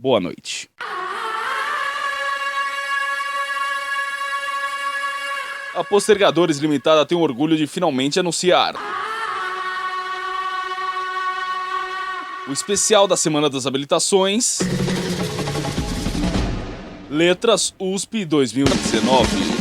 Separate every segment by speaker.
Speaker 1: Boa noite. A Postergadores Limitada tem o orgulho de finalmente anunciar o especial da Semana das Habilitações Letras USP 2019.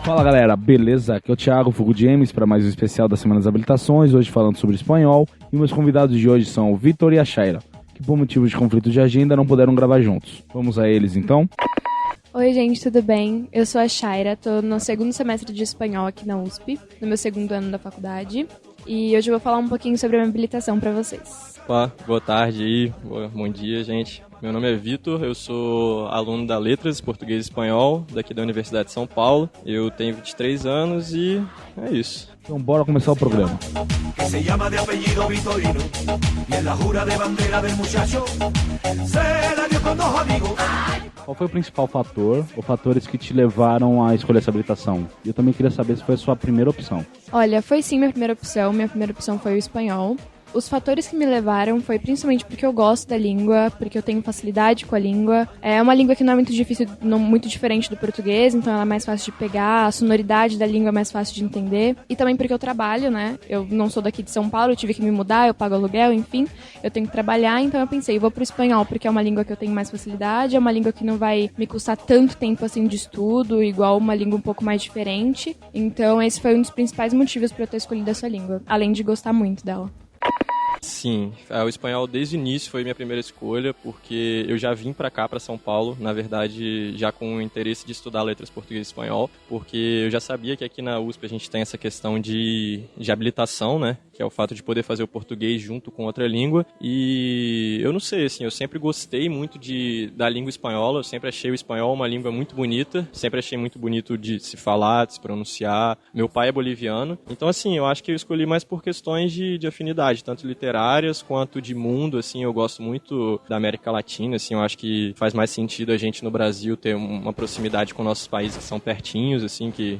Speaker 2: Fala galera, beleza? Aqui é o Thiago Fogo James para mais um especial da Semana das Habilitações, hoje falando sobre espanhol, e meus convidados de hoje são o Vitor e a Shaira, que por motivos de conflito de agenda não puderam gravar juntos. Vamos a eles então?
Speaker 3: Oi gente, tudo bem? Eu sou a Shaira, tô no segundo semestre de espanhol aqui na USP, no meu segundo ano da faculdade, e hoje eu vou falar um pouquinho sobre a minha habilitação para vocês.
Speaker 4: Opa, boa tarde aí, bom dia gente. Meu nome é Vitor, eu sou aluno da Letras Português e Espanhol, daqui da Universidade de São Paulo. Eu tenho 23 anos e é isso.
Speaker 2: Então bora começar o programa. Qual foi o principal fator, ou fatores que te levaram a escolher essa habilitação? E eu também queria saber se foi a sua primeira opção.
Speaker 3: Olha, foi sim minha primeira opção foi o espanhol. Os fatores que me levaram foi principalmente porque eu gosto da língua, porque eu tenho facilidade com a língua. É uma língua que não é muito difícil, não muito diferente do português, então ela é mais fácil de pegar, a sonoridade da língua é mais fácil de entender. E também porque eu trabalho, né? Eu não sou daqui de São Paulo, eu tive que me mudar, eu pago aluguel, enfim. Eu tenho que trabalhar, então eu pensei, vou pro espanhol porque é uma língua que eu tenho mais facilidade, é uma língua que não vai me custar tanto tempo assim de estudo, igual uma língua um pouco mais diferente. Então esse foi um dos principais motivos para eu ter escolhido essa língua, além de gostar muito dela.
Speaker 4: Sim, o espanhol desde o início foi minha primeira escolha, porque eu já vim pra cá, pra São Paulo, na verdade já com o interesse de estudar letras português e espanhol, porque eu já sabia que aqui na USP a gente tem essa questão de habilitação, né, que é o fato de poder fazer o português junto com outra língua, e eu não sei, assim, eu sempre gostei muito da língua espanhola, eu sempre achei o espanhol uma língua muito bonita, sempre achei muito bonito de se falar, de se pronunciar. Meu pai é boliviano, então assim, eu acho que eu escolhi mais por questões de afinidade, tanto literárias quanto de mundo, assim, eu gosto muito da América Latina, assim, eu acho que faz mais sentido a gente no Brasil ter uma proximidade com nossos países que são pertinhos, assim, que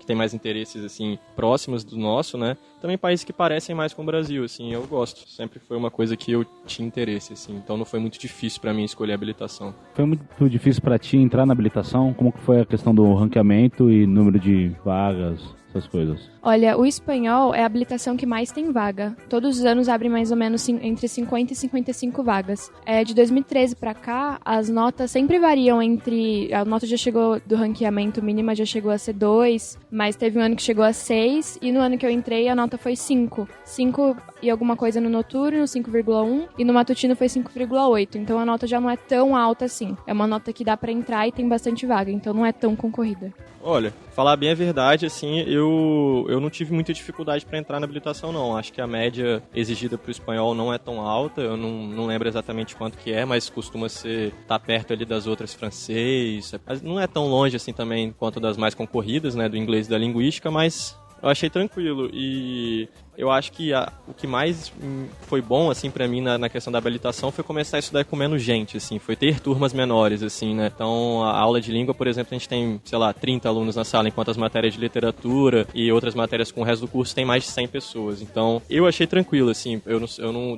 Speaker 4: tem mais interesses, assim, próximos do nosso, né? Também países que parecem mais com o Brasil, assim, eu gosto. Sempre foi uma coisa que eu tinha interesse, assim, então não foi muito difícil pra mim escolher a habilitação.
Speaker 2: Foi muito difícil pra ti entrar na habilitação? Como que foi a questão do ranqueamento e número de vagas, essas coisas?
Speaker 3: Olha, o espanhol é a habilitação que mais tem vaga. Todos os anos abrem mais ou menos entre 50 e 55 vagas. De 2013 pra cá, as notas sempre variam entre... A nota já chegou do ranqueamento mínima, já chegou a ser 2, mas teve um ano que chegou a 6, e no ano que eu entrei a nota foi 5. 5 e alguma coisa no noturno, 5,1, e no matutino foi 5,8. Então a nota já não é tão alta assim. É uma nota que dá pra entrar e tem bastante vaga, então não é tão concorrida.
Speaker 4: Olha, falar bem a verdade, assim, eu não tive muita dificuldade para entrar na habilitação, não. Acho que a média exigida para o espanhol não é tão alta, eu não lembro exatamente quanto que é, mas costuma tá perto ali das outras francês. Não é tão longe assim também quanto das mais concorridas, né, do inglês e da linguística, mas eu achei tranquilo e eu acho que o que mais foi bom, assim, pra mim na questão da habilitação foi começar a estudar com menos gente, assim, foi ter turmas menores, assim, né? Então, a aula de língua, por exemplo, a gente tem, sei lá, 30 alunos na sala, enquanto as matérias de literatura e outras matérias com o resto do curso tem mais de 100 pessoas. Então, eu achei tranquilo, assim,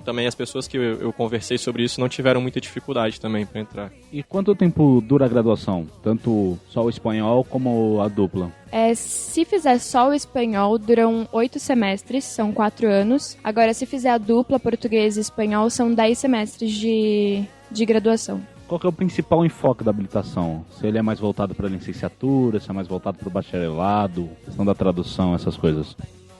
Speaker 4: também as pessoas que eu conversei sobre isso não tiveram muita dificuldade também pra entrar.
Speaker 2: E quanto tempo dura a graduação? Tanto só o espanhol como a dupla?
Speaker 3: Se fizer só o espanhol, duram 8 semestres, são 4 anos. Agora, se fizer a dupla português e espanhol, são 10 semestres de graduação.
Speaker 2: Qual que é o principal enfoque da habilitação? Se ele é mais voltado para a licenciatura, se é mais voltado para o bacharelado, questão da tradução, essas coisas?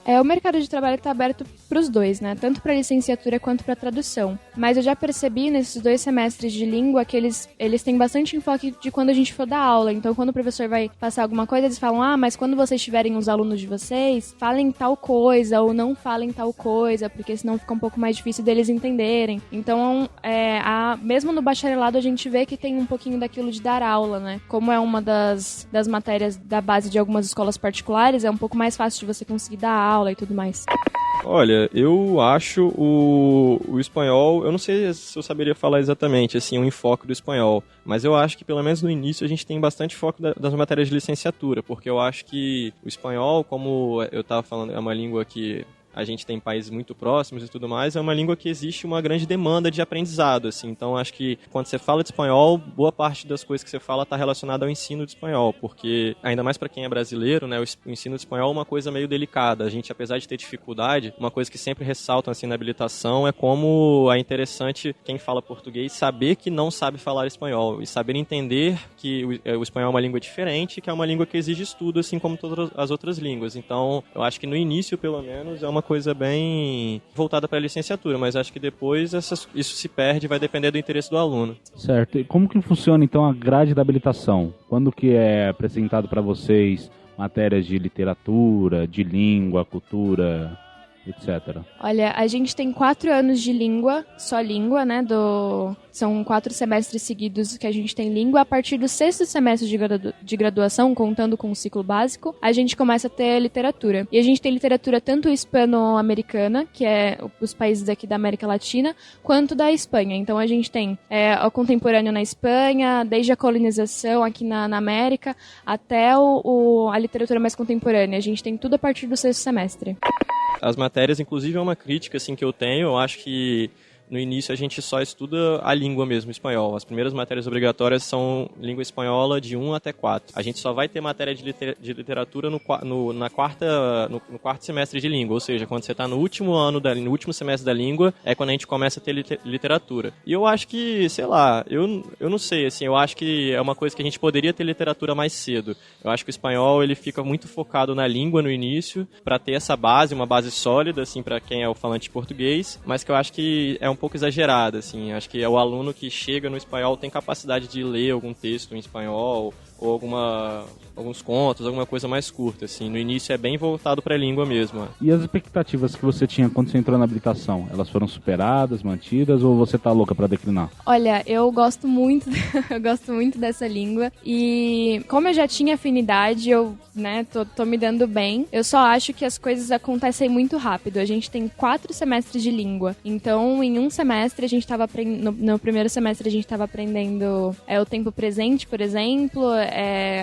Speaker 3: O mercado de trabalho está aberto para os dois, né? Tanto para licenciatura quanto para tradução. Mas eu já percebi nesses 2 semestres de língua que eles têm bastante enfoque de quando a gente for dar aula. Então, quando o professor vai passar alguma coisa, eles falam, mas quando vocês tiverem os alunos de vocês, falem tal coisa ou não falem tal coisa, porque senão fica um pouco mais difícil deles entenderem. Então, mesmo no bacharelado, a gente vê que tem um pouquinho daquilo de dar aula, né? Como é uma das matérias da base de algumas escolas particulares, é um pouco mais fácil de você conseguir dar aula e tudo mais.
Speaker 4: Olha, eu acho o espanhol, eu não sei se eu saberia falar exatamente, assim, o enfoque do espanhol, mas eu acho que pelo menos no início a gente tem bastante foco das matérias de licenciatura, porque eu acho que o espanhol, como eu estava falando, é uma língua que a gente tem países muito próximos e tudo mais, é uma língua que existe uma grande demanda de aprendizado, assim. Então, acho que quando você fala de espanhol, boa parte das coisas que você fala está relacionada ao ensino de espanhol, porque, ainda mais para quem é brasileiro, né, o ensino de espanhol é uma coisa meio delicada. A gente, apesar de ter dificuldade, uma coisa que sempre ressaltam, assim, na habilitação é como é interessante quem fala português saber que não sabe falar espanhol e saber entender que o espanhol é uma língua diferente, que é uma língua que exige estudo, assim como todas as outras línguas. Então, eu acho que no início, pelo menos, é uma coisa bem voltada para a licenciatura, mas acho que depois isso se perde, vai depender do interesse do aluno.
Speaker 2: Certo. E como que funciona então a grade da habilitação? Quando que é apresentado para vocês matérias de literatura, de língua, cultura, etc?
Speaker 3: Olha, a gente tem 4 anos de língua, só língua, né? São 4 semestres seguidos que a gente tem língua. A partir do 6º semestre de graduação, contando com o ciclo básico, a gente começa a ter literatura. E a gente tem literatura tanto hispano-americana, que é os países aqui da América Latina, quanto da Espanha. Então a gente tem o contemporâneo na Espanha, desde a colonização aqui na América, até a literatura mais contemporânea. A gente tem tudo a partir do 6º semestre.
Speaker 4: As matérias, inclusive, é uma crítica assim, que eu tenho. Eu acho que no início a gente só estuda a língua mesmo, espanhol. As primeiras matérias obrigatórias são língua espanhola de 1 até 4. A gente só vai ter matéria de literatura no quarto semestre de língua, ou seja, quando você está no último semestre da língua, é quando a gente começa a ter literatura. E eu acho que, sei lá, eu não sei, assim, eu acho que é uma coisa que a gente poderia ter literatura mais cedo. Eu acho que o espanhol, ele fica muito focado na língua no início, para ter essa base, uma base sólida, assim, para quem é o falante português, mas que eu acho que é um pouco exagerada, assim. Acho que é o aluno que chega no espanhol tem capacidade de ler algum texto em espanhol ou alguns contos, alguma coisa mais curta, assim. No início é bem voltado para a língua mesmo.
Speaker 2: E as expectativas que você tinha quando você entrou na habilitação, elas foram superadas, mantidas, ou você tá louca para declinar?
Speaker 3: Olha, eu gosto muito, eu gosto muito dessa língua e como eu já tinha afinidade, eu, né, tô me dando bem. Eu só acho que as coisas acontecem muito rápido. A gente tem 4 semestres de língua, então em um semestre a gente tava no primeiro semestre a gente tava aprendendo o tempo presente, por exemplo,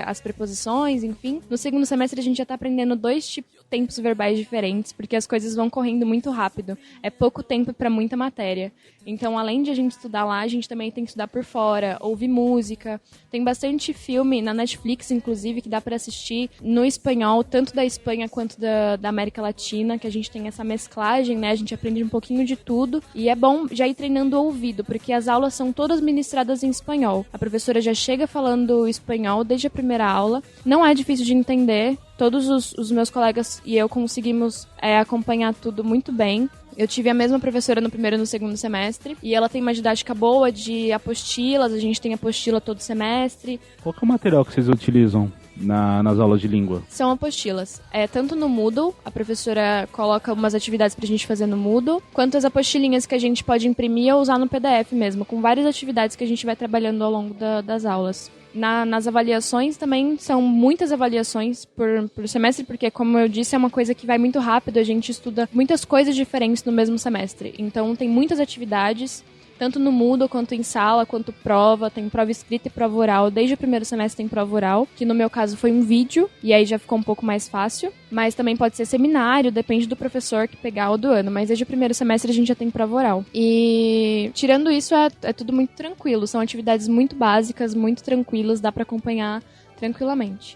Speaker 3: as preposições, enfim. No segundo semestre a gente já tá aprendendo 2 tempos verbais diferentes, porque as coisas vão correndo muito rápido. É pouco tempo para muita matéria. Então, além de a gente estudar lá, a gente também tem que estudar por fora, ouvir música. Tem bastante filme na Netflix, inclusive, que dá para assistir no espanhol, tanto da Espanha quanto da América Latina, que a gente tem essa mesclagem, né? A gente aprende um pouquinho de tudo. E é bom já ir treinando o ouvido, porque as aulas são todas ministradas em espanhol. A professora já chega falando espanhol desde a primeira aula. Não é difícil de entender. Todos os meus colegas e eu conseguimos acompanhar tudo muito bem. Eu tive a mesma professora no primeiro e no segundo semestre. E ela tem uma didática boa de apostilas. A gente tem apostila todo semestre.
Speaker 2: Qual que é o material que vocês utilizam nas aulas de língua?
Speaker 3: São apostilas. Tanto no Moodle, a professora coloca umas atividades pra gente fazer no Moodle, quanto as apostilinhas que a gente pode imprimir ou usar no PDF mesmo, com várias atividades que a gente vai trabalhando ao longo das aulas. Nas avaliações também são muitas avaliações por semestre, porque, como eu disse, é uma coisa que vai muito rápido, a gente estuda muitas coisas diferentes no mesmo semestre. Então tem muitas atividades, tanto no Moodle, quanto em sala, quanto prova. Tem prova escrita e prova oral. Desde o primeiro semestre tem prova oral, que no meu caso foi um vídeo, e aí já ficou um pouco mais fácil. Mas também pode ser seminário, depende do professor que pegar ou do ano. Mas desde o primeiro semestre a gente já tem prova oral. E tirando isso, é tudo muito tranquilo. São atividades muito básicas, muito tranquilas, dá pra acompanhar tranquilamente.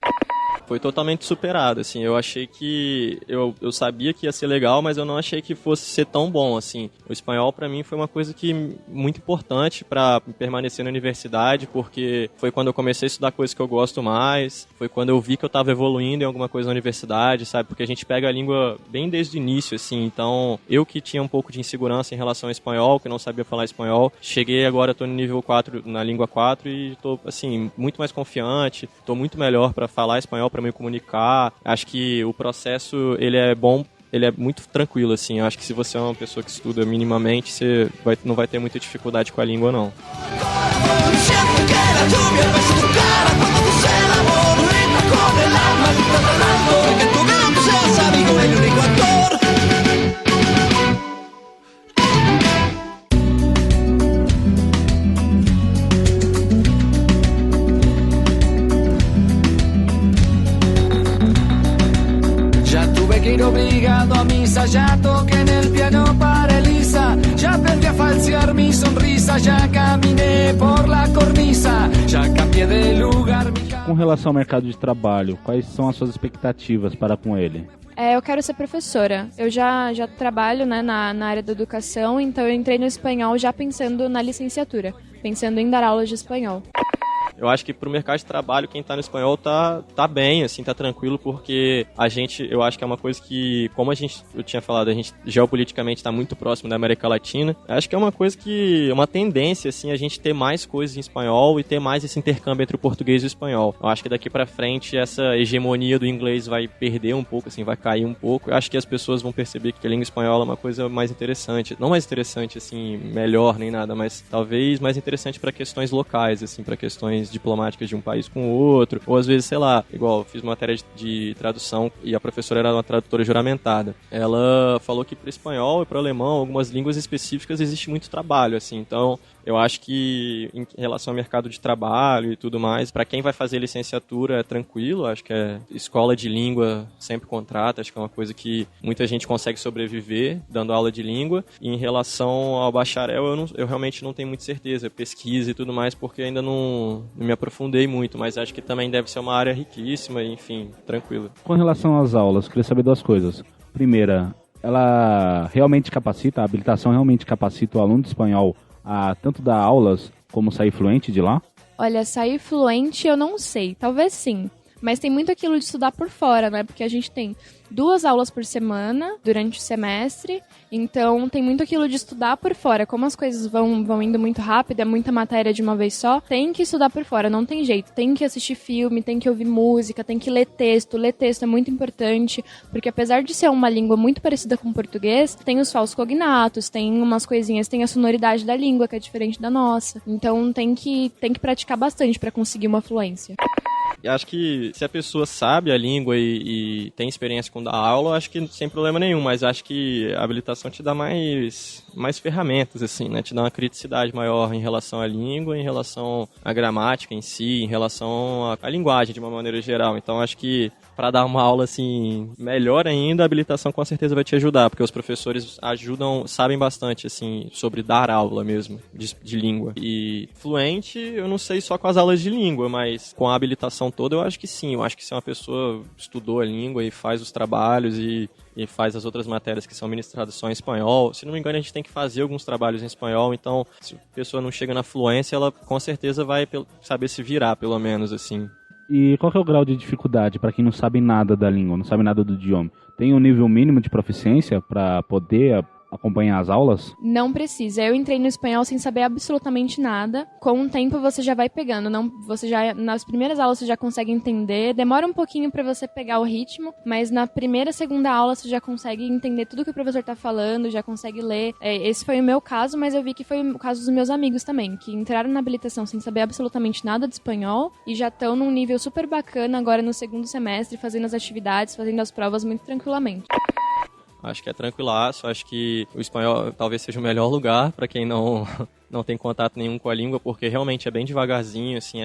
Speaker 4: foi totalmente superado, assim. Eu achei que... Eu sabia que ia ser legal, mas eu não achei que fosse ser tão bom, assim. O espanhol, pra mim, foi uma coisa muito importante pra permanecer na universidade, porque foi quando eu comecei a estudar coisas que eu gosto mais, foi quando eu vi que eu tava evoluindo em alguma coisa na universidade, sabe? Porque a gente pega a língua bem desde o início, assim. Então, eu que tinha um pouco de insegurança em relação ao espanhol, que não sabia falar espanhol, cheguei agora, tô no nível 4, na língua 4, e tô, assim, muito mais confiante, tô muito melhor pra falar espanhol, pra me comunicar. Acho que o processo, ele é bom, ele é muito tranquilo, assim. Acho que se você é uma pessoa que estuda minimamente, você não vai ter muita dificuldade com a língua, não.
Speaker 5: Obrigado a misa, ya toqué en el piano para Elisa, ya aprendí a falsear mi sonrisa, ya caminé por la cornisa, ya cambié de lugar.
Speaker 2: Com relação ao mercado de trabalho, quais são as suas expectativas para com ele?
Speaker 3: Eu quero ser professora. Eu já trabalho, né, na área da educação, então eu entrei no espanhol já pensando na licenciatura, pensando em dar aulas de espanhol.
Speaker 4: Eu acho que pro mercado de trabalho, quem tá no espanhol tá bem, assim, tá tranquilo, porque eu acho que é uma coisa que, como eu tinha falado, a gente geopoliticamente tá muito próximo da América Latina, acho que é uma coisa que, uma tendência, assim, a gente ter mais coisas em espanhol e ter mais esse intercâmbio entre o português e o espanhol. Eu acho que daqui pra frente essa hegemonia do inglês vai perder um pouco, assim, vai cair um pouco. Eu acho que as pessoas vão perceber que a língua espanhola é uma coisa mais interessante, não mais interessante, assim, melhor nem nada, mas talvez mais interessante pra questões locais, assim, pra questões diplomáticas de um país com o outro, ou às vezes, sei lá, igual, fiz uma matéria de tradução e a professora era uma tradutora juramentada. Ela falou que para espanhol e para alemão, algumas línguas específicas, existe muito trabalho, assim, então eu acho que em relação ao mercado de trabalho e tudo mais, para quem vai fazer licenciatura é tranquilo, acho que escola de língua sempre contrata, acho que é uma coisa que muita gente consegue sobreviver dando aula de língua. E em relação ao bacharel, eu realmente não tenho muita certeza, pesquisa e tudo mais, porque ainda não me aprofundei muito, mas acho que também deve ser uma área riquíssima, enfim, tranquilo.
Speaker 2: Com relação às aulas, queria saber duas coisas. Primeira, ela realmente capacita, a habilitação realmente capacita o aluno de espanhol a tanto dar aulas como sair fluente de lá?
Speaker 3: Olha, sair fluente eu não sei, talvez sim. Mas tem muito aquilo de estudar por fora, né? Porque a gente tem 2 aulas por semana durante o semestre, então tem muito aquilo de estudar por fora. Como as coisas vão indo muito rápido, é muita matéria de uma vez só, tem que estudar por fora, não tem jeito. Tem que assistir filme, tem que ouvir música, tem que ler texto. Ler texto é muito importante, porque apesar de ser uma língua muito parecida com o português, tem os falsos cognatos, tem umas coisinhas, tem a sonoridade da língua que é diferente da nossa. Então tem que praticar bastante para conseguir uma fluência.
Speaker 4: E acho que se a pessoa sabe a língua e tem experiência com dar aula, acho que sem problema nenhum, mas acho que a habilitação te dá mais ferramentas, assim, né? Te dá uma criticidade maior em relação à língua, em relação à gramática em si, em relação à linguagem de uma maneira geral. Então acho que para dar uma aula assim melhor ainda, a habilitação com certeza vai te ajudar, porque os professores sabem bastante assim sobre dar aula mesmo de língua. E fluente, eu não sei só com as aulas de língua, mas com a habilitação toda eu acho que sim. Eu acho que se uma pessoa estudou a língua e faz os trabalhos e faz as outras matérias que são ministradas só em espanhol. Se não me engano, a gente tem que fazer alguns trabalhos em espanhol, então se a pessoa não chega na fluência, ela com certeza vai saber se virar, pelo menos, assim.
Speaker 2: E qual que é o grau de dificuldade para quem não sabe nada da língua, não sabe nada do idioma? Tem um nível mínimo de proficiência para poder acompanhar as aulas?
Speaker 3: Não precisa. Eu entrei no espanhol sem saber absolutamente nada. Com o tempo você já vai pegando. Nas primeiras aulas você já consegue entender. Demora um pouquinho para você pegar o ritmo, mas na primeira, segunda aula você já consegue entender tudo que o professor tá falando, já consegue ler. Esse foi o meu caso, mas eu vi que foi o caso dos meus amigos também, que entraram na habilitação sem saber absolutamente nada de espanhol e já estão num nível super bacana agora no segundo semestre, fazendo as atividades, fazendo as provas muito tranquilamente.
Speaker 4: Acho que é tranquilaço, acho que o espanhol talvez seja o melhor lugar para quem não não tem contato nenhum com a língua, porque realmente é bem devagarzinho, assim,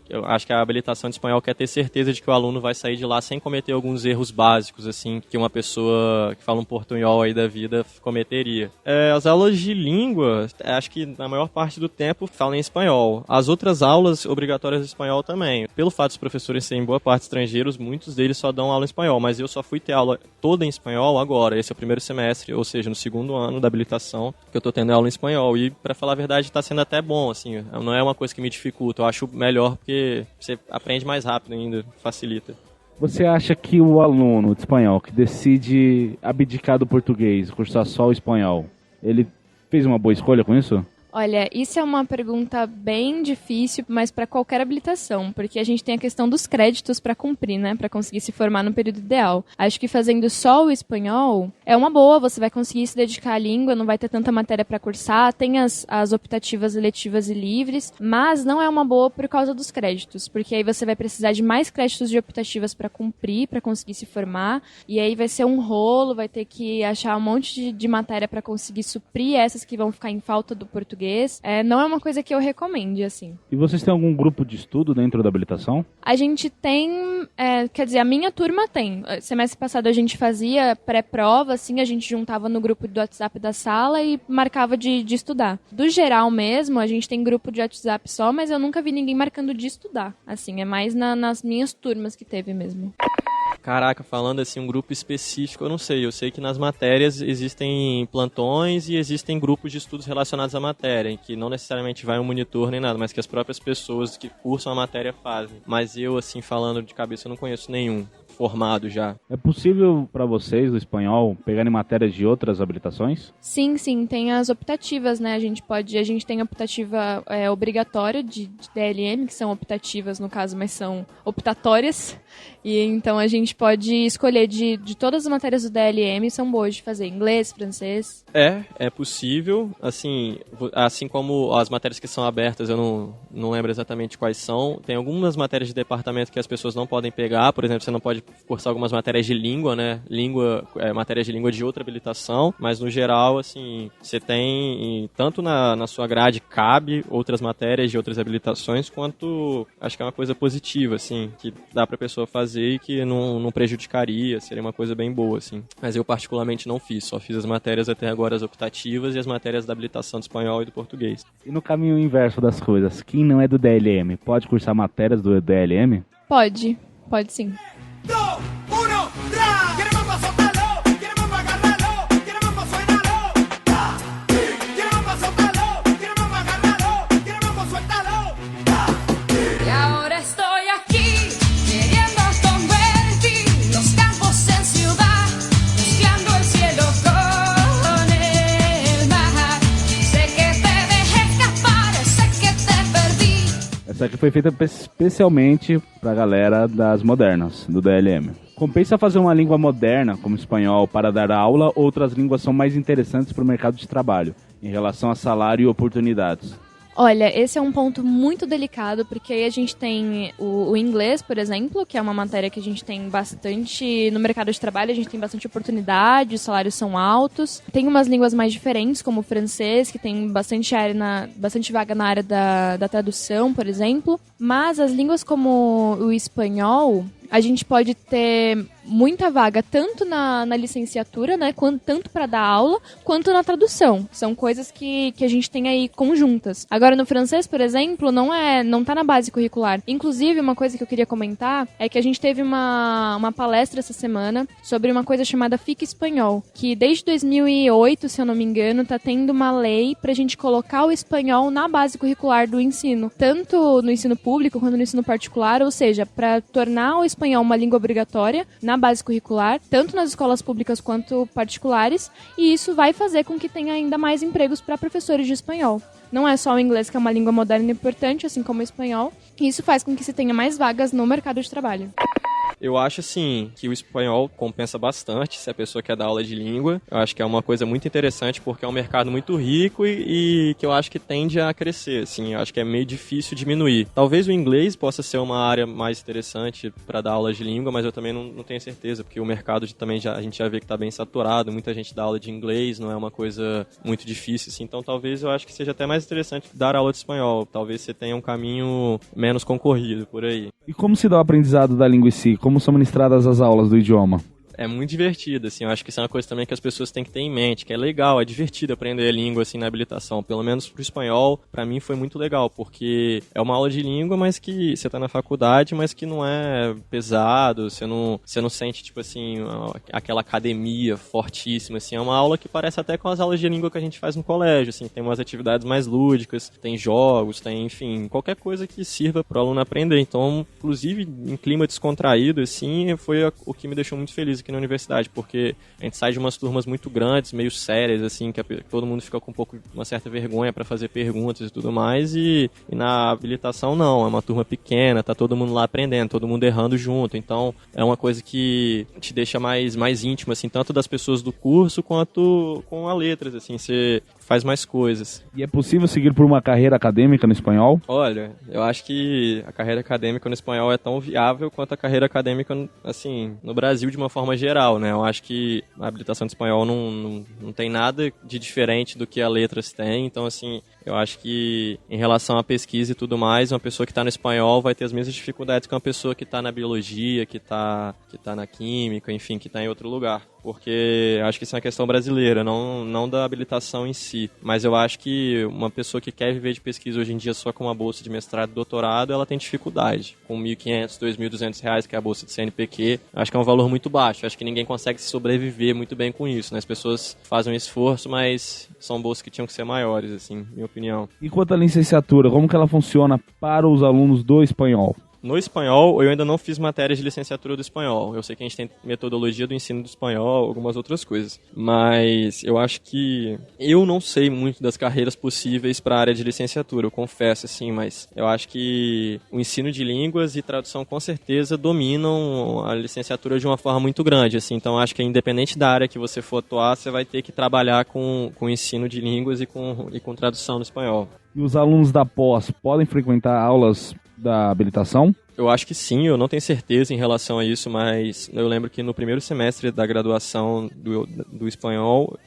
Speaker 4: eu acho que a habilitação de espanhol quer ter certeza de que o aluno vai sair de lá sem cometer alguns erros básicos, assim, que uma pessoa que fala um portunhol aí da vida cometeria. As aulas de língua, acho que na maior parte do tempo falam em espanhol. As outras aulas obrigatórias de espanhol também. Pelo fato dos professores serem em boa parte estrangeiros, muitos deles só dão aula em espanhol, mas eu só fui ter aula toda em espanhol agora. Esse é o primeiro semestre, ou seja, no segundo ano da habilitação, que eu tô tendo aula em espanhol. E, pra falar a verdade, tá sendo até bom, assim. Não é uma coisa que me dificulta. Eu acho melhor porque você aprende mais rápido ainda, facilita.
Speaker 2: Você acha que o aluno de espanhol que decide abdicar do português, cursar só o espanhol, ele fez uma boa escolha com isso?
Speaker 3: Olha, isso é uma pergunta bem difícil, mas para qualquer habilitação, porque a gente tem a questão dos créditos para cumprir, né, para conseguir se formar no período ideal. Acho que fazendo só o espanhol é uma boa, você vai conseguir se dedicar à língua, não vai ter tanta matéria para cursar, tem as optativas eletivas e livres, mas não é uma boa por causa dos créditos, porque aí você vai precisar de mais créditos de optativas para cumprir, para conseguir se formar, e aí vai ser um rolo, vai ter que achar um monte de matéria para conseguir suprir essas que vão ficar em falta do português. Não é uma coisa que eu recomende, assim.
Speaker 2: E vocês têm algum grupo de estudo dentro da habilitação?
Speaker 3: A gente tem, quer dizer, a minha turma tem. Semestre passado a gente fazia pré-prova, assim, a gente juntava no grupo do WhatsApp da sala e marcava de estudar. Do geral mesmo, a gente tem grupo de WhatsApp só, mas eu nunca vi ninguém marcando de estudar. Assim, é mais nas minhas turmas que teve mesmo.
Speaker 4: Caraca, falando assim, um grupo específico, eu não sei. Eu sei que nas matérias existem plantões e existem grupos de estudos relacionados à matéria, em que não necessariamente vai um monitor nem nada, mas que as próprias pessoas que cursam a matéria fazem. Mas eu, assim, falando de cabeça, eu não conheço nenhum formado já.
Speaker 2: É possível para vocês, do espanhol, pegarem matérias de outras habilitações?
Speaker 3: Sim, tem as optativas, né? A gente tem a optativa obrigatória de DLM, que são optativas no caso, mas são optatórias. E então a gente pode escolher de todas as matérias do DLM, são boas de fazer, inglês, francês.
Speaker 4: É possível, assim como as matérias que são abertas, eu não lembro exatamente quais são. Tem algumas matérias de departamento que as pessoas não podem pegar, por exemplo, você não pode cursar algumas matérias de língua, né? Matérias de língua de outra habilitação, mas no geral, assim, você tem, tanto na sua grade cabe outras matérias de outras habilitações, quanto acho que é uma coisa positiva, assim, que dá pra pessoa fazer e que não prejudicaria, seria uma coisa bem boa, assim. Mas eu particularmente não fiz, só fiz as matérias até agora, as optativas e as matérias da habilitação do espanhol e do português.
Speaker 2: E no caminho inverso das coisas, quem não é do DLM, pode cursar matérias do DLM?
Speaker 3: Pode sim.
Speaker 2: Essa aqui foi feita especialmente pra galera das modernas, do DLM. Compensa fazer uma língua moderna, como espanhol, para dar aula, ou outras línguas são mais interessantes para o mercado de trabalho, em relação a salário e oportunidades?
Speaker 3: Olha, esse é um ponto muito delicado, porque aí a gente tem o inglês, por exemplo, que é uma matéria que a gente tem bastante no mercado de trabalho, a gente tem bastante oportunidade, os salários são altos. Tem umas línguas mais diferentes, como o francês, que tem bastante vaga na área da tradução, por exemplo. Mas as línguas como o espanhol, a gente pode ter muita vaga tanto na licenciatura, né, tanto para dar aula, quanto na tradução. São coisas que a gente tem aí conjuntas. Agora, no francês, por exemplo, não tá na base curricular. Inclusive, uma coisa que eu queria comentar é que a gente teve uma palestra essa semana sobre uma coisa chamada FIC Espanhol, que desde 2008, se eu não me engano, tá tendo uma lei pra gente colocar o espanhol na base curricular do ensino, tanto no ensino público quanto no ensino particular, ou seja, para tornar o espanhol uma língua obrigatória na base curricular, tanto nas escolas públicas quanto particulares, e isso vai fazer com que tenha ainda mais empregos para professores de espanhol. Não é só o inglês, que é uma língua moderna e importante, assim como o espanhol, e isso faz com que se tenha mais vagas no mercado de trabalho.
Speaker 4: Eu acho, assim, que o espanhol compensa bastante se a pessoa quer dar aula de língua. Eu acho que é uma coisa muito interessante porque é um mercado muito rico e que eu acho que tende a crescer, assim. Eu acho que é meio difícil diminuir. Talvez o inglês possa ser uma área mais interessante para dar aula de língua, mas eu também não tenho certeza, porque o mercado também a gente já vê que está bem saturado, muita gente dá aula de inglês, não é uma coisa muito difícil, assim. Então talvez eu acho que seja até mais interessante dar aula de espanhol. Talvez você tenha um caminho menos concorrido por aí.
Speaker 2: E como se dá o aprendizado da língua em si? Como são ministradas as aulas do idioma?
Speaker 4: É muito divertido, assim, eu acho que isso é uma coisa também que as pessoas têm que ter em mente, que é legal, é divertido aprender a língua, assim, na habilitação, pelo menos pro espanhol, pra mim foi muito legal, porque é uma aula de língua, mas que você tá na faculdade, mas que não é pesado, você não sente, tipo assim, aquela academia fortíssima, assim, é uma aula que parece até com as aulas de língua que a gente faz no colégio, assim, tem umas atividades mais lúdicas, tem jogos, tem, enfim, qualquer coisa que sirva pro aluno aprender, então, inclusive, em clima descontraído, assim, foi o que me deixou muito feliz aqui na universidade, porque a gente sai de umas turmas muito grandes, meio sérias, assim, que todo mundo fica com uma certa vergonha para fazer perguntas e tudo mais, e na habilitação não, é uma turma pequena, tá todo mundo lá aprendendo, todo mundo errando junto, então é uma coisa que te deixa mais íntimo, assim, tanto das pessoas do curso quanto com a letras, assim, você faz mais coisas.
Speaker 2: E é possível seguir por uma carreira acadêmica no espanhol?
Speaker 4: Olha, eu acho que a carreira acadêmica no espanhol é tão viável quanto a carreira acadêmica, assim, no Brasil de uma forma geral, né? Eu acho que a habilitação de espanhol não tem nada de diferente do que a letras tem, então, assim, eu acho que em relação à pesquisa e tudo mais, uma pessoa que está no espanhol vai ter as mesmas dificuldades que uma pessoa que está na biologia, que tá na química, enfim, que está em outro lugar. Porque eu acho que isso é uma questão brasileira, não da habilitação em si. Mas eu acho que uma pessoa que quer viver de pesquisa hoje em dia só com uma bolsa de mestrado e doutorado, ela tem dificuldade. Com R$1.500, R$2.200, que é a bolsa de CNPq, acho que é um valor muito baixo. Acho que ninguém consegue se sobreviver muito bem com isso, né? As pessoas fazem um esforço, mas são bolsas que tinham que ser maiores, assim, minha opinião.
Speaker 2: E quanto à licenciatura, como que ela funciona para os alunos do espanhol?
Speaker 4: No espanhol, eu ainda não fiz matérias de licenciatura do espanhol. Eu sei que a gente tem metodologia do ensino do espanhol, algumas outras coisas. Mas eu acho que eu não sei muito das carreiras possíveis para a área de licenciatura, eu confesso, assim, mas eu acho que o ensino de línguas e tradução com certeza dominam a licenciatura de uma forma muito grande, assim. Então, acho que independente da área que você for atuar, você vai ter que trabalhar com o ensino de línguas e com tradução no espanhol.
Speaker 2: E os alunos da pós podem frequentar aulas da habilitação?
Speaker 4: Eu acho que sim, eu não tenho certeza em relação a isso, mas eu lembro que no primeiro semestre da graduação do espanhol,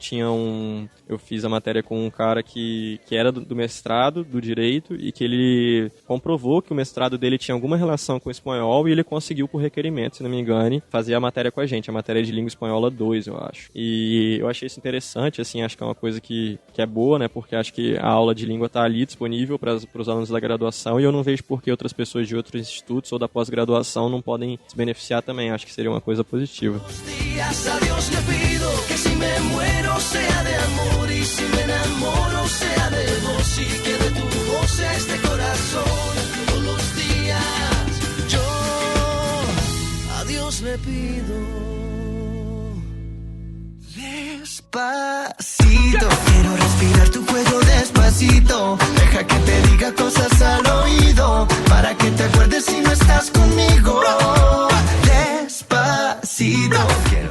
Speaker 4: eu fiz a matéria com um cara que era do mestrado, do direito, e que ele comprovou que o mestrado dele tinha alguma relação com o espanhol e ele conseguiu, por requerimento, se não me engane, fazer a matéria com a gente, a matéria de língua espanhola 2, eu acho. E eu achei isso interessante, assim, acho que é uma coisa que é boa, né, porque acho que a aula de língua está ali disponível para os alunos da graduação e eu não vejo por que outras pessoas de outros institutos ou da pós-graduação não podem se beneficiar também. Acho que seria uma coisa positiva.
Speaker 5: Despacito, quiero respirar tu cuello despacito. Deja que te diga cosas al oído, para que te acuerdes si no estás conmigo. Despacito.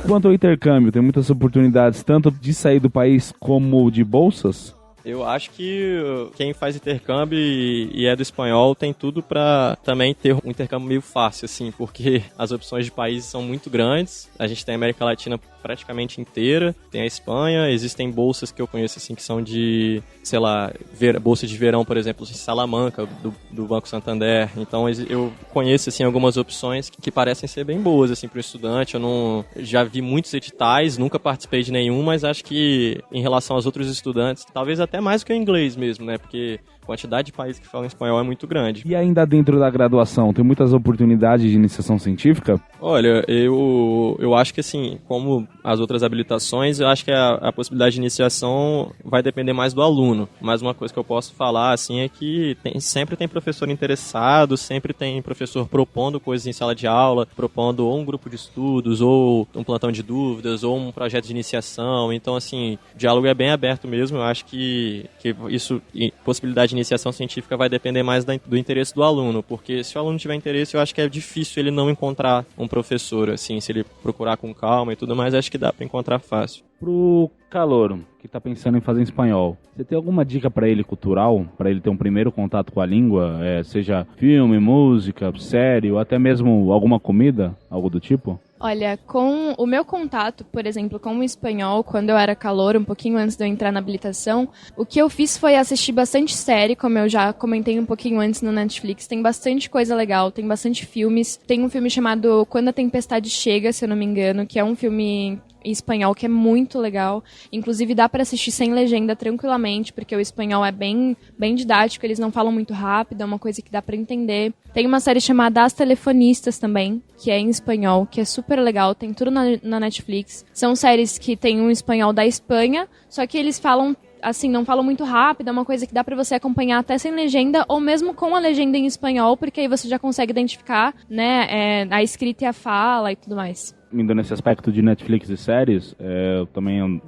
Speaker 2: Quanto ao intercâmbio, tem muitas oportunidades tanto de sair do país como de bolsas?
Speaker 4: Eu acho que quem faz intercâmbio e é do espanhol tem tudo pra também ter um intercâmbio meio fácil, assim, porque as opções de países são muito grandes. A gente tem a América Latina praticamente inteira, tem a Espanha, existem bolsas que eu conheço, assim, que são de, sei lá, bolsa de verão, por exemplo, em Salamanca, do Banco Santander. Então eu conheço, assim, algumas opções que parecem ser bem boas, assim, para o estudante. Eu já vi muitos editais, nunca participei de nenhum, mas acho que em relação aos outros estudantes, talvez até mais que o inglês mesmo, né? Porque a quantidade de países que falam espanhol é muito grande.
Speaker 2: E ainda dentro da graduação, tem muitas oportunidades de iniciação científica?
Speaker 4: Olha, eu acho que assim, como as outras habilitações, eu acho que a possibilidade de iniciação vai depender mais do aluno. Mas uma coisa que eu posso falar, assim, é que sempre tem professor interessado, sempre tem professor propondo coisas em sala de aula, propondo ou um grupo de estudos, ou um plantão de dúvidas, ou um projeto de iniciação. Então, assim, o diálogo é bem aberto mesmo. Eu acho que isso, possibilidade de iniciação científica vai depender mais do interesse do aluno, porque se o aluno tiver interesse, eu acho que é difícil ele não encontrar um professor, assim, se ele procurar com calma e tudo mais, acho que dá para encontrar fácil.
Speaker 2: Pro calouro que tá pensando em fazer espanhol, você tem alguma dica pra ele cultural, pra ele ter um primeiro contato com a língua, seja filme, música, série ou até mesmo alguma comida, algo do tipo?
Speaker 3: Olha, com o meu contato, por exemplo, com o espanhol, quando eu era calouro, um pouquinho antes de eu entrar na habilitação, o que eu fiz foi assistir bastante série, como eu já comentei um pouquinho antes no Netflix. Tem bastante coisa legal, tem bastante filmes. Tem um filme chamado Quando a Tempestade Chega, se eu não me engano, que é um filme em espanhol que é muito legal. Inclusive dá pra assistir sem legenda tranquilamente, porque o espanhol é bem didático, eles não falam muito rápido, é uma coisa que dá pra entender. Tem uma série chamada As Telefonistas também, que é em espanhol, que é super legal, tem tudo na Netflix. São séries que tem um espanhol da Espanha, só que eles falam assim, não falam muito rápido, é uma coisa que dá pra você acompanhar até sem legenda, ou mesmo com a legenda em espanhol, porque aí você já consegue identificar, né, a escrita e a fala e tudo mais.
Speaker 2: Indo nesse aspecto de Netflix e séries, eu também...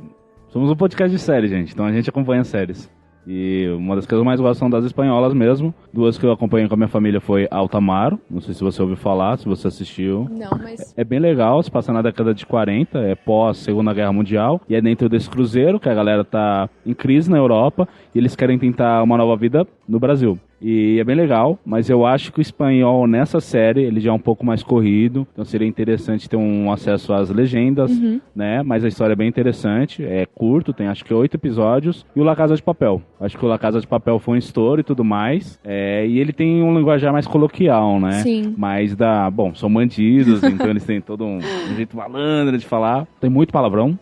Speaker 2: Somos um podcast de séries, gente, então a gente acompanha séries. E uma das que eu mais gosto são das espanholas mesmo. Duas que eu acompanhei com a minha família foi Altamar. Não sei se você ouviu falar, se você assistiu.
Speaker 3: Não, mas...
Speaker 2: É bem legal, se passa na década de 40, é pós Segunda Guerra Mundial. E é dentro desse cruzeiro que a galera tá em crise na Europa e eles querem tentar uma nova vida no Brasil. E é bem legal, mas eu acho que o espanhol nessa série, ele já é um pouco mais corrido, então seria interessante ter um acesso às legendas, né? Mas a história é bem interessante, é curto, tem acho que 8 episódios. E o La Casa de Papel, acho que o La Casa de Papel foi um estouro e tudo mais, e ele tem um linguajar mais coloquial, né?
Speaker 3: Sim.
Speaker 2: Mas bom, são bandidos, então eles têm todo um jeito malandro de falar, tem muito palavrão.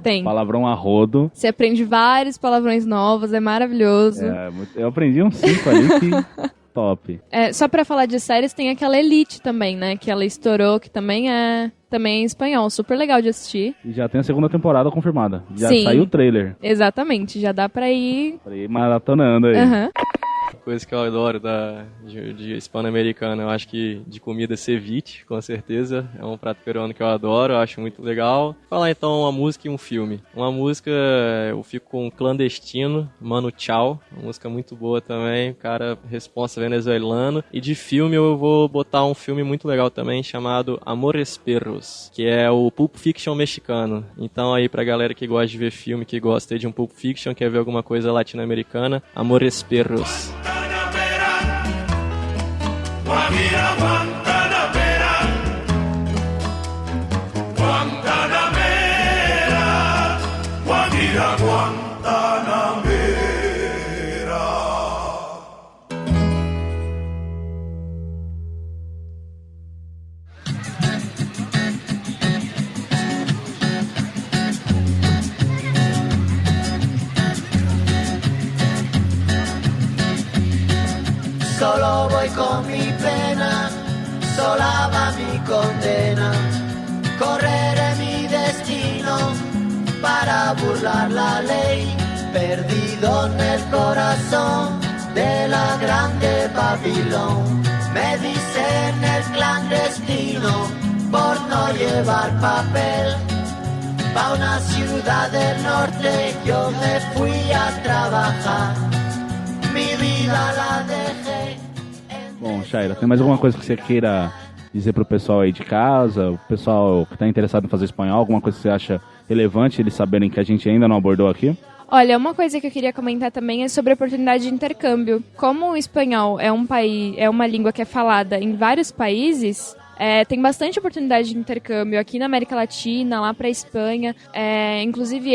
Speaker 3: Tem.
Speaker 2: Palavrão a rodo.
Speaker 3: Você aprende vários palavrões novos, é maravilhoso.
Speaker 2: Eu aprendi uns 5 ali que top.
Speaker 3: Só pra falar de séries, tem aquela Elite também, né? Que ela estourou, que também é em espanhol. Super legal de assistir.
Speaker 2: E já tem a segunda temporada confirmada. Já
Speaker 3: Sim.
Speaker 2: saiu o trailer.
Speaker 3: Exatamente, já dá pra ir...
Speaker 2: Pra ir maratonando aí.
Speaker 3: Uhum.
Speaker 4: Coisa que eu adoro de hispano-americana, eu acho que de comida ceviche, com certeza, é um prato peruano que eu adoro, eu acho muito legal. Falar então uma música e um filme. Uma música, eu fico com Clandestino, Mano Chao, uma música muito boa também, cara, responsa venezuelano. E de filme eu vou botar um filme muito legal também, chamado Amores Perros, que é o Pulp Fiction mexicano. Então aí pra galera que gosta de ver filme, que gosta de um Pulp Fiction, quer ver alguma coisa latino-americana, Amores Perros.
Speaker 6: Guajira, Guantanamera, Guantanamera, Guajira, Guantanamera.
Speaker 7: Solo voy con mi pena, sola va mi condena. Correré mi destino para burlar la ley, perdido en el corazón de la grande Babilón. Me dicen el clandestino por no llevar papel. Pa' una ciudad del norte yo me fui a trabajar. Mi vida la dejé.
Speaker 2: Bom, Shaira, tem mais alguma coisa que você queira dizer pro pessoal aí de casa, o pessoal que tá interessado em fazer espanhol, alguma coisa que você acha relevante eles saberem que a gente ainda não abordou aqui?
Speaker 3: Olha, uma coisa que eu queria comentar também é sobre a oportunidade de intercâmbio. Como o espanhol é uma língua que é falada em vários países, tem bastante oportunidade de intercâmbio aqui na América Latina, lá pra Espanha. Inclusive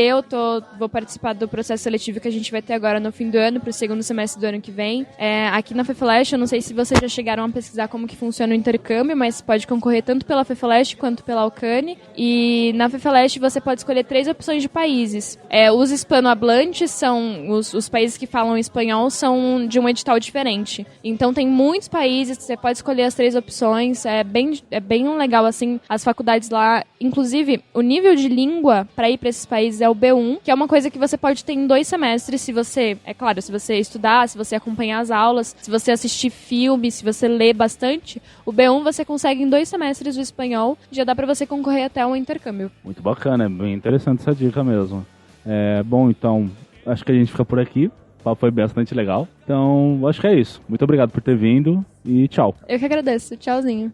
Speaker 3: vou participar do processo seletivo que a gente vai ter agora no fim do ano, pro segundo semestre do ano que vem. Aqui na FEFELESH, eu não sei se vocês já chegaram a pesquisar como que funciona o intercâmbio, mas pode concorrer tanto pela FEFELESH quanto pela Alcane. E na FEFELESH você pode escolher 3 opções de países. Os hispanohablantes são os países que falam espanhol, são de um edital diferente. Então tem muitos países, você pode escolher as 3 opções, é bem legal, assim, as faculdades lá. Inclusive, o nível de língua para ir para esses países é o B1, que é uma coisa que você pode ter em 2 semestres, se você estudar, se você acompanhar as aulas, se você assistir filme, se você ler bastante. O B1 você consegue em 2 semestres o espanhol, já dá para você concorrer até um intercâmbio.
Speaker 2: Muito bacana, é bem interessante essa dica mesmo. Bom, então, acho que a gente fica por aqui. O papo foi bastante legal. Então, acho que é isso. Muito obrigado por ter vindo e tchau.
Speaker 3: Eu que agradeço. Tchauzinho.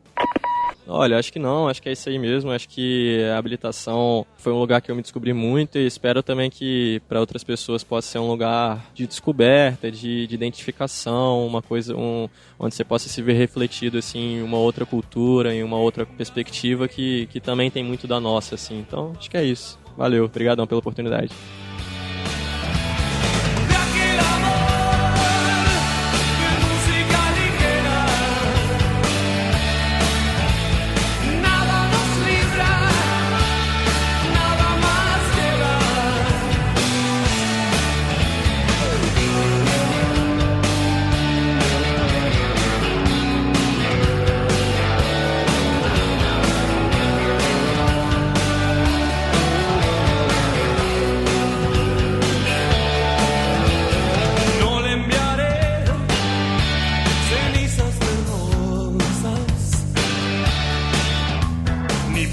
Speaker 4: Olha, acho que não, acho que é isso aí mesmo. Acho que a habilitação foi um lugar que eu me descobri muito e espero também que para outras pessoas possa ser um lugar de descoberta, de identificação, uma coisa, onde você possa se ver refletido assim, em uma outra cultura, em uma outra perspectiva que também tem muito da nossa, assim. Então, acho que é isso. Valeu, obrigadão pela oportunidade.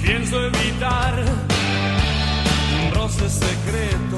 Speaker 6: Pienso evitar un roce secreto